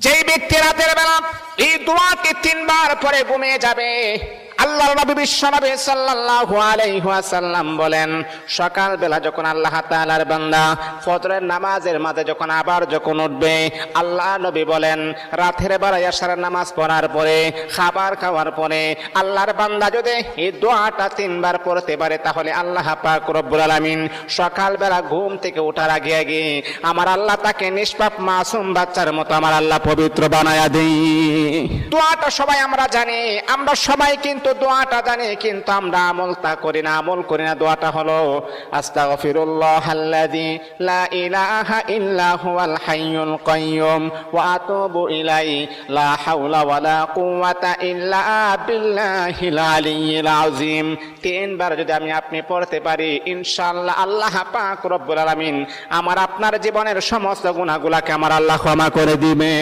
যেই ব্যক্তি রাতের বেলা এই দোয়াটি 3 বার পরে ঘুমিয়ে যাবে, আল্লাহর নবী বিশ্বনবী সাল্লাল্লাহু আলাইহি ওয়াসাল্লাম বলেন, সকাল বেলা যখন আল্লাহ তাআলার বান্দা ফজরের নামাজের মাঝে যখন উঠবে, আল্লাহ নবী বলেন রাতের বেলা এশারের নামাজ পড়ার পরে, খাবার খাওয়ার পরে আল্লাহর বান্দা যদি এই দোয়াটা 3 বার পড়তে পারে, তাহলে আল্লাহ পাক রব্বুল আলামিন সকাল বেলা ঘুম থেকে ওঠার আগে আগে আমার আল্লাহ তাকে নিষ্পাপ মাসুম বাচ্চার মতো আমার আল্লাহ পবিত্র বানায়া দেই। দোয়াটা সবাই আমরা জানি, আমরা সবাই কিন্তু দোয়াটা জানি, কিন্তু আমরা আমল করি না। দোয়াটা হলো আস্তাগফিরুল্লাহাল্লাযী লা ইলাহা ইল্লা হুয়াল হাইয়ুল কাইয়্যুম ওয়া আতুবু ইলাইহি লা হাওলা ওয়ালা কুওয়াতা ইল্লা বিল্লাহিল আলিয়্যিল আযীম। 3 বার যদি আপনি পড়তে পারি, ইনশাআল্লাহ আল্লাহ পাক রব্বুল আলামিন আমার আপনার জীবনের সমস্ত গুনাহগুলোকে আমার আল্লাহ ক্ষমা করে দিবে।